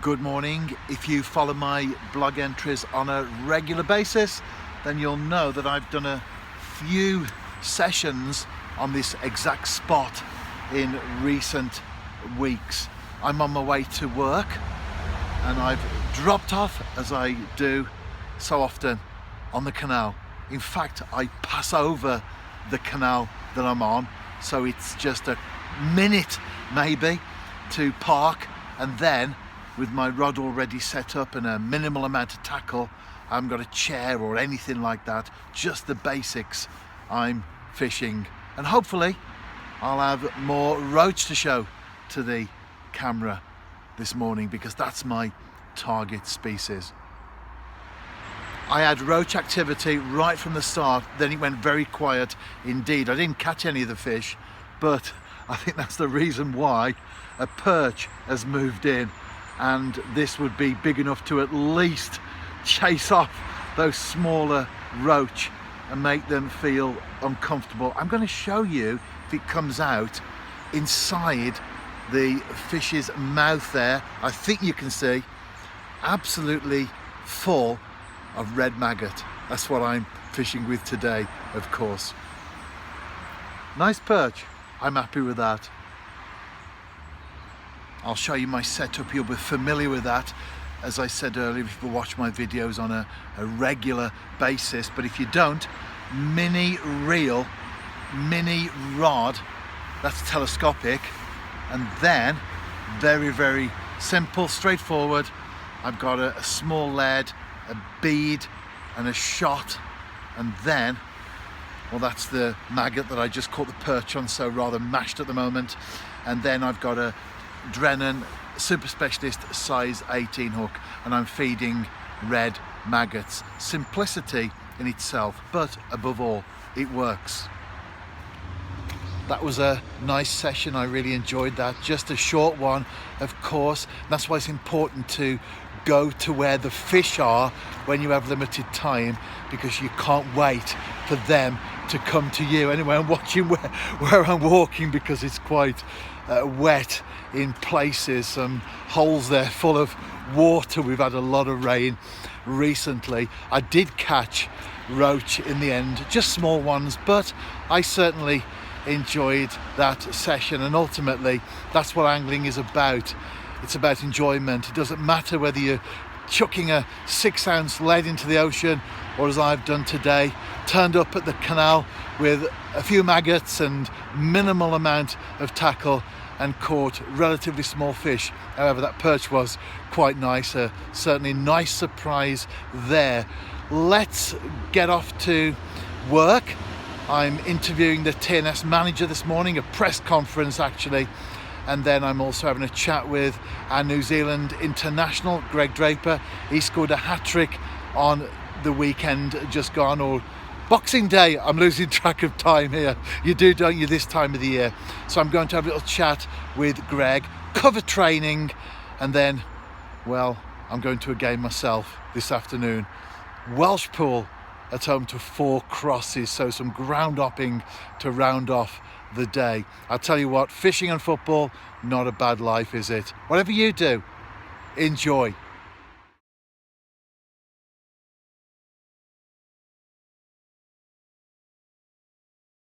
Good morning. If you follow my blog entries on a regular basis, then you'll know that I've done a few sessions on this exact spot in recent weeks. I'm on my way to work and I've dropped off, as I do so often, on the canal. In fact, I pass over the canal that I'm on, so it's just a minute maybe to park, and then with my rod already set up and a minimal amount of tackle, I haven't got a chair or anything like that, just the basics, I'm fishing. And hopefully I'll have more roach to show to the camera this morning, because that's my target species. I had roach activity right from the start, then it went very quiet indeed. I didn't catch any of the fish, but I think that's the reason why a perch has moved in, and this would be big enough to at least chase off those smaller roach and make them feel uncomfortable. I'm going to show you if it comes out inside the fish's mouth there. I think you can see absolutely full of red maggot. That's what I'm fishing with today, of course. Nice perch. I'm happy with that. I'll show you my setup. You'll be familiar with that, as I said earlier, if you watch my videos on a regular basis. But if you don't, mini reel, mini rod, that's telescopic, and then very, very simple, straightforward. I've got a small lead, a bead and a shot, and then, well, that's the maggot that I just caught the perch on, so rather mashed at the moment. And then I've got a Drennan Super Specialist size 18 hook, and I'm feeding red maggots. Simplicity in itself, but above all, it works. That was a nice session. I really enjoyed that. Just a short one, of course. That's why it's important to go to where the fish are when you have limited time, because you can't wait for them to come to you. Anyway, I'm watching where I'm walking, because it's quite wet in places, some holes there full of water. We've had a lot of rain recently. I did catch roach in the end, just small ones, but I certainly enjoyed that session, and ultimately that's what angling is about. It's about enjoyment. It doesn't matter whether you're chucking a 6-ounce lead into the ocean, or as I've done today, turned up at the canal with a few maggots and minimal amount of tackle and caught relatively small fish. However, that perch was quite nice, certainly nice surprise there. Let's get off to work. I'm interviewing the TNS manager this morning, a press conference actually, and then I'm also having a chat with our New Zealand international, Greg Draper. He scored a hat-trick on the weekend just gone, or Boxing Day. I'm losing track of time here. You do, don't you, this time of the year? So I'm going to have a little chat with Greg, cover training, and then, well, I'm going to a game myself this afternoon. Welsh pool at home to 4 Crosses, so some ground hopping to round off the day. I'll tell you what, fishing and football, not a bad life, is it? Whatever you do, enjoy.